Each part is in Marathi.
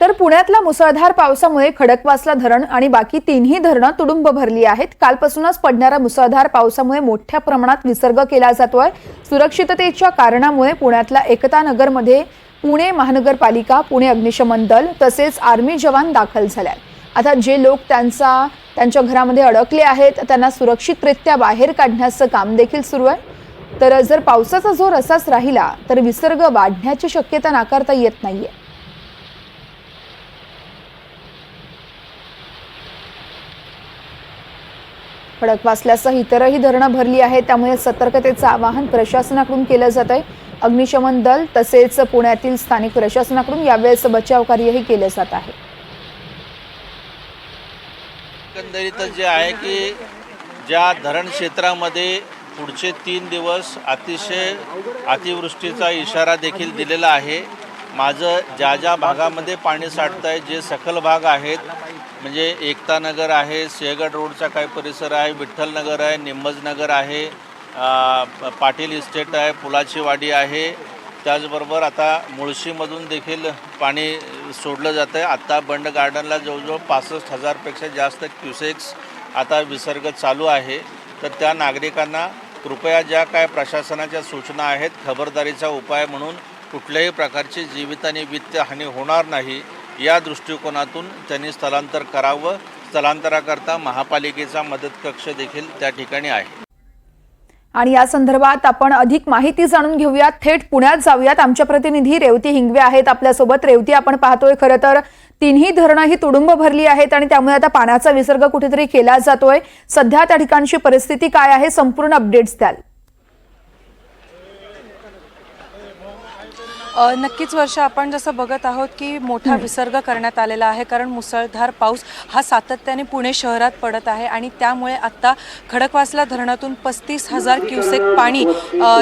तर पुण्यातल्या मुसळधार पावसामुळे खडकवासला धरण आणि बाकी तीनही धरणं तुडुंब भरली आहेत। कालपासूनच पडणाऱ्या मुसळधार पावसामुळे मोठ्या प्रमाणात विसर्ग केला जातोय। सुरक्षिततेच्या कारणामुळे पुण्यातल्या एकता नगरमध्ये पुणे महानगरपालिका, पुणे अग्निशमन दल तसेच आर्मी जवान दाखल झाले आहेत। आता जे लोक त्यांच्या घरामध्ये अडकले आहेत त्यांना सुरक्षितरित्या बाहेर काढण्याचं काम देखील सुरू आहे। तर जर पावसाचा जोर असाच राहिला तर विसर्ग वाढण्याची शक्यता नाकारता येत नाहीये। खडकवासल्यासह इतरही धरणं भरली आहेत, त्यामुळे सतर्कतेचं आवाहन प्रशासनाकडून केलं जात आहे। अग्निशमन दल तसेच पुण्यातील स्थानिक प्रशासनाकडून यावेळेस बचाव कार्यही केले जात आहे। एकंदरीत जे आहे की ज्या धरण क्षेत्रामध्ये पुढचे 3 दिवस अतिशय अतिवृष्टीचा इशारा देखील दिलेला आहे। माझं ज्या भागामध्ये पाणी साठतं आहे, जे सखल भाग आहेत म्हणजे एकता नगर आहे, सिंहगड रोडचा काही परिसर आहे, विठ्ठल नगर आहे, निंबज नगर आहे, पाटील इस्टेट आहे, पुलाची वाडी आहे, त्याचबरोबर आता मुळशीमधून देखील पाणी सोडलं जातं आहे। आत्ता बंड गार्डनला जवळजवळ 65,000 पेक्षा जास्त क्युसेक्स आता विसर्ग चालू आहे। तर त्या नागरिकांना कृपया ज्या काय प्रशासनाच्या सूचना आहेत, खबरदारीचा उपाय म्हणून कुठल्याही प्रकारची जीवित आणि वित्त हानी होणार नाही या दृष्टिकोनातून त्यांनी स्थलांतर करावं। स्थलांतराकरता महापालिकेचा मदत कक्ष देखील त्या ठिकाणी आहे। आणि या संदर्भात आपण अधिक माहिती जाणून घेऊयात। थेट पुण्यात जाऊयात। आमच्या प्रतिनिधी रेवती हिंगवे आहेत आपल्यासोबत। रेवती, आपण पाहतोय खरं तर तीनही धरणं ही तुडुंब भरली आहेत आणि त्यामुळे आता पाण्याचा विसर्ग कुठेतरी केला जातोय। सध्या त्या ठिकाणची परिस्थिती काय आहे, संपूर्ण अपडेट्स द्याल? नक्कीच वर्षा, आपण जसं बघत आहोत की मोठा विसर्ग करण्यात आलेला आहे, कारण मुसळधार पाऊस हा सातत्याने पुणे शहरात पडत आहे आणि त्यामुळे आता खडकवासला धरणातून 35,000 क्युसेक पाणी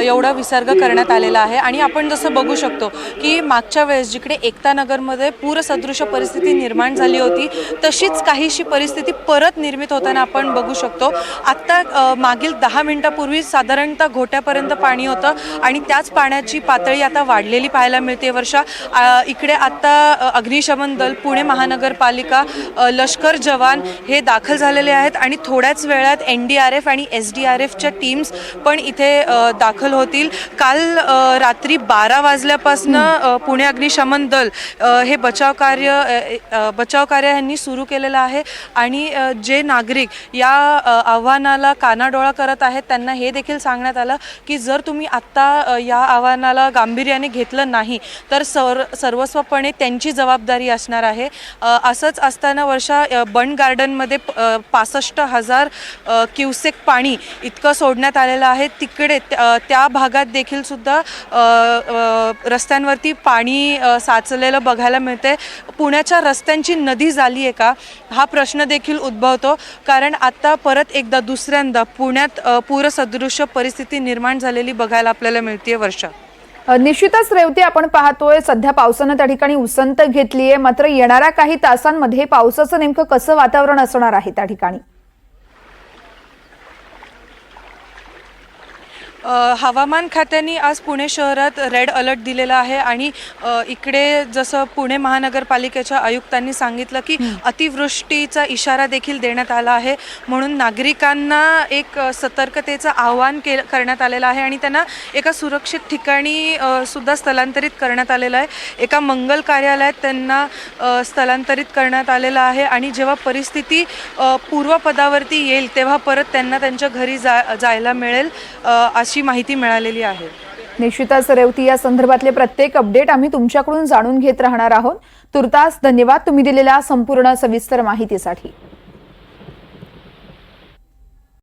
एवढा विसर्ग करण्यात आलेला आहे। आणि आपण जसं बघू शकतो की मागच्या वेळेस जिकडे एकता नगरमध्ये पूरसदृश परिस्थिती निर्माण झाली होती, तशीच काहीशी परिस्थिती परत निर्मित होताना आपण बघू शकतो। आत्ता मागील 10 मिनिटापूर्वी साधारणतः घोट्यापर्यंत पाणी होतं आणि त्याच पाण्याची पातळी आता वाढलेली पाहायला मिळते वर्षा। इकडे आता अग्निशमन दल, पुणे महानगरपालिका, लष्कर जवान हे दाखल झालेले आहेत आणि थोड्याच वेळात NDRF आणि SDRFच्या टीम्स पण इथे दाखल होतील। काल रात्री 12 वाजल्यापासून पुणे अग्निशमन दल हे बचाव कार्य यांनी सुरू केलेलं आहे आणि जे नागरिक या आव्हानाला कानाडोळा करत आहेत त्यांना हे देखील सांगण्यात आलं की जर तुम्ही आत्ता या आव्हानाला गांभीर्याने घेतलं नाही तर सर्वस्वपणे त्यांची जबाबदारी असणार आहे। असंच असताना वर्षा, बंड गार्डनमध्ये 65,000 क्युसेक पाणी इतकं सोडण्यात आलेलं आहे। तिकडे त्या भागात देखील सुद्धा रस्त्यांवरती पाणी साचलेलं बघायला मिळते। पुण्याच्या रस्त्यांची नदी झाली आहे का हा प्रश्न देखील उद्भवतो, कारण आता परत एकदा दुसऱ्यांदा पुण्यात पूरसदृश परिस्थिती निर्माण झालेली बघायला आपल्याला मिळते वर्षा। निश्चितच रेवती, आपण पाहतोय सध्या पावसानं त्या ठिकाणी उसंत घेतली आहे, मात्र येणाऱ्या काही तासांमध्ये पावसाचं नेमकं कसं वातावरण असणार आहे त्या ठिकाणी? हवामान खात्याने आज पुणे शहरात रेड अलर्ट दिलेला आहे आणि इकडे जसं पुणे महानगरपालिकेच्या आयुक्तांनी सांगितलं की अतिवृष्टीचा इशारा देखील देण्यात आला आहे, म्हणून नागरिकांना एक सतर्कतेचं आवाहन करण्यात आलेलं आहे आणि त्यांना एका सुरक्षित ठिकाणी सुद्धा स्थलांतरित करण्यात आलेलं आहे। एका मंगल कार्यालयात त्यांना स्थलांतरित करण्यात आलेलं आहे आणि जेव्हा परिस्थिती पूर्वपदावरती येईल तेव्हा परत त्यांना त्यांच्या घरी जायला मिळेल अशी माहिती मिळालेली आहे। निश्चितच रेवती, या संदर्भातले प्रत्येक अपडेट आम्ही तुमच्याकडून जाणून घेत राहणार आहोत। तुर्तास धन्यवाद तुम्ही दिलेल्या संपूर्ण सविस्तर माहितीसाठी।